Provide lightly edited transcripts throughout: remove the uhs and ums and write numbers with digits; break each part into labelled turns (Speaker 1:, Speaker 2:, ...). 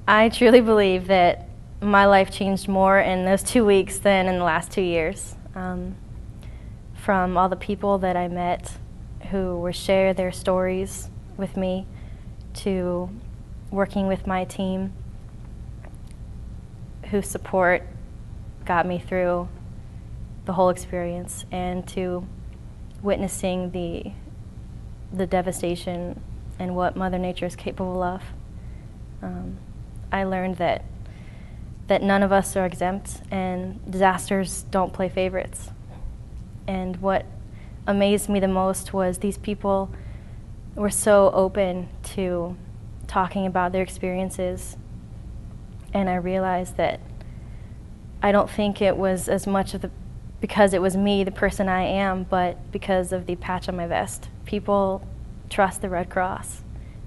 Speaker 1: I truly believe that my life changed more in those 2 weeks than in the last 2 years. From all the people that I met who were share their stories with me, to working with my team whose support got me through the whole experience, and to witnessing the devastation and what Mother Nature is capable of. I learned that none of us are exempt, and disasters don't play favorites. And what amazed me the most was these people were so open to talking about their experiences, and I realized that I don't think it was as much of because it was me, the person I am, but because of the patch on my vest. People trust the Red Cross.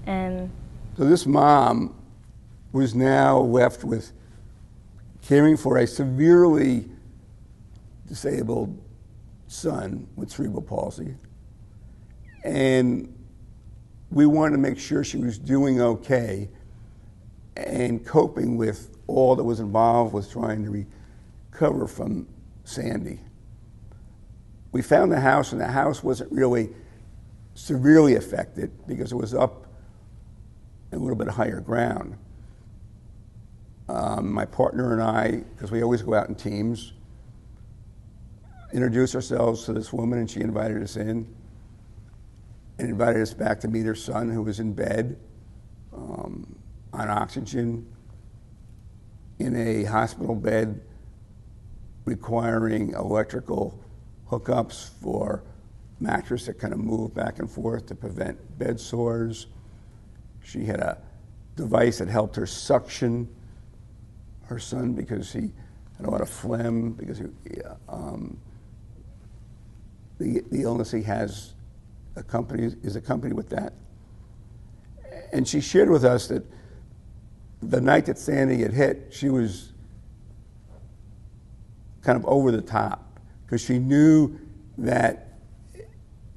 Speaker 1: And
Speaker 2: so this mom was now left with caring for a severely disabled son with cerebral palsy. And we wanted to make sure she was doing okay and coping with all that was involved with trying to recover from Sandy. We found the house, and the house wasn't really severely affected because it was up a little bit higher ground. My partner and I, because we always go out in teams, introduced ourselves to this woman, and she invited us in and invited us back to meet her son, who was in bed on oxygen in a hospital bed requiring electrical hookups for mattress that kind of moved back and forth to prevent bed sores. She had a device that helped her suction her son because he had a lot of phlegm, because the illness he has is accompanied with that. And she shared with us that the night that Sandy had hit, she was kind of over the top, because she knew that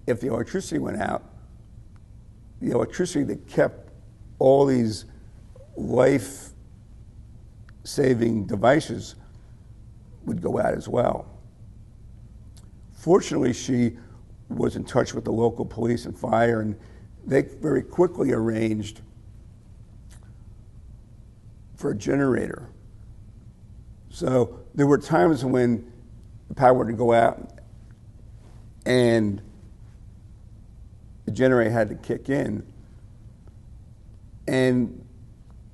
Speaker 2: if the electricity went out, the electricity that kept all these life-saving devices would go out as well. Fortunately, she was in touch with the local police and fire, and they very quickly arranged for a generator. So there were times when the power would go out and the generator had to kick in. And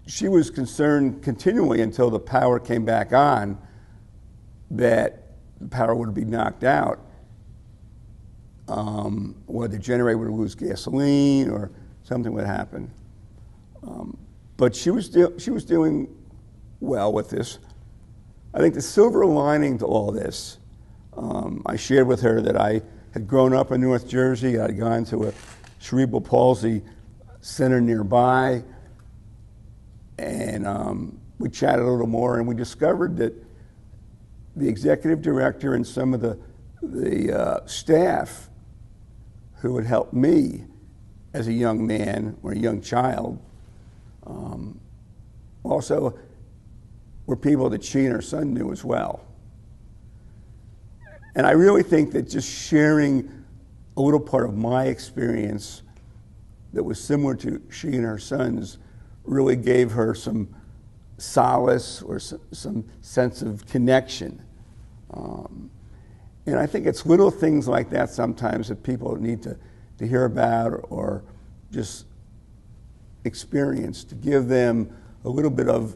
Speaker 2: she was concerned continually until the power came back on that the power would be knocked out, or the generator would lose gasoline or something would happen. But she was doing well with this. I think the silver lining to all this, I shared with her that I had grown up in North Jersey. I'd gone to a cerebral palsy center nearby, and we chatted a little more, and we discovered that the executive director and some of the staff who had helped me as a young man or a young child also were people that she and her son knew as well. And I really think that just sharing a little part of my experience that was similar to she and her son's really gave her some solace or some sense of connection. And I think it's little things like that sometimes that people need to hear about or just experience, to give them a little bit of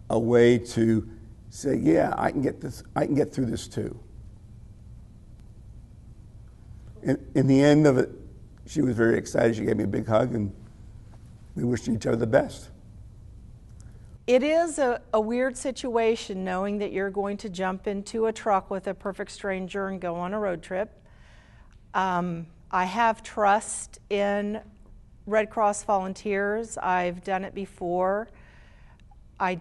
Speaker 2: a way to say, yeah, I can get through this too. In the end of it, she was very excited. She gave me a big hug, and we wished each other the best.
Speaker 3: It is a weird situation knowing that you're going to jump into a truck with a perfect stranger and go on a road trip. I have trust in Red Cross volunteers. I've done it before. I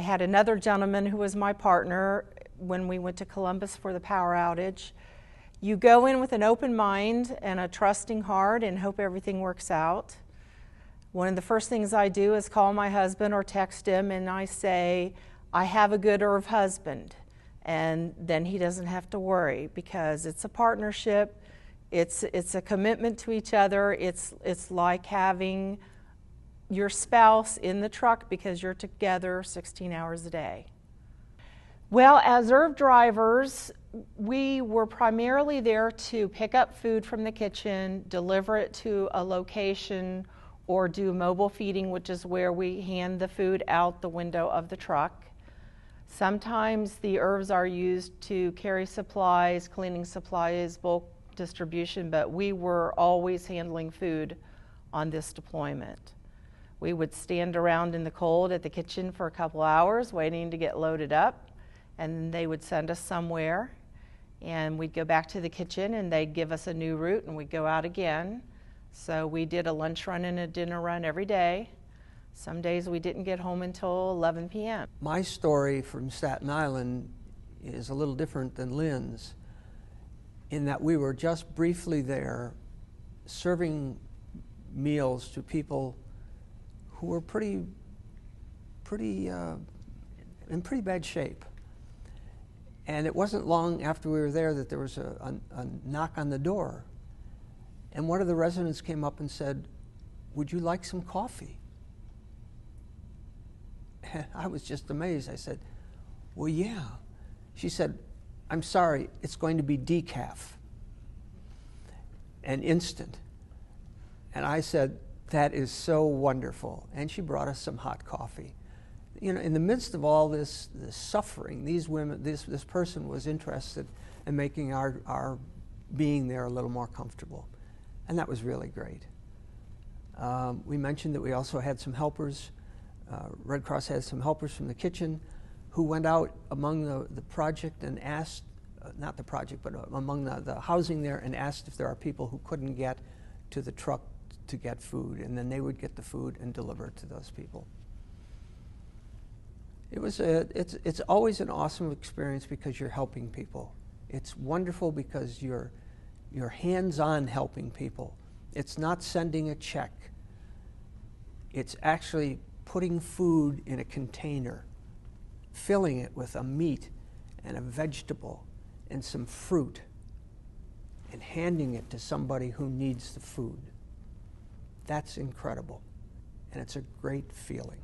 Speaker 3: had another gentleman who was my partner when we went to Columbus for the power outage. You go in with an open mind and a trusting heart and hope everything works out. One of the first things I do is call my husband or text him and I say, I have a good Irv husband. And then he doesn't have to worry, because it's a partnership, it's a commitment to each other, it's like having your spouse in the truck because you're together 16 hours a day. Well, as Irv drivers, we were primarily there to pick up food from the kitchen, deliver it to a location, or do mobile feeding, which is where we hand the food out the window of the truck. Sometimes the Irvs are used to carry supplies, cleaning supplies, bulk distribution, but we were always handling food on this deployment. We would stand around in the cold at the kitchen for a couple hours waiting to get loaded up, and they would send us somewhere, and we'd go back to the kitchen and they'd give us a new route and we'd go out again. So we did a lunch run and a dinner run every day. Some days we didn't get home until 11 p.m.
Speaker 4: My story from Staten Island is a little different than Lynn's, in that we were just briefly there serving meals to people who were in pretty bad shape. And it wasn't long after we were there that there was a knock on the door. And one of the residents came up and said, "Would you like some coffee?" And I was just amazed. I said, "Well, yeah." She said, "I'm sorry, it's going to be decaf and instant." And I said, "That is so wonderful." And she brought us some hot coffee. You know, in the midst of all this suffering, these women, this person was interested in making our being there a little more comfortable. And that was really great. We mentioned that we also had some helpers. Red Cross had some helpers from the kitchen who went out among the project and asked, not the project, but among the housing there, and asked if there are people who couldn't get to the truck to get food, and then they would get the food and deliver it to those people. It's always an awesome experience because you're helping people. It's wonderful because you're hands-on helping people. It's not sending a check. It's actually putting food in a container, filling it with a meat and a vegetable and some fruit, and handing it to somebody who needs the food. That's incredible, and it's a great feeling.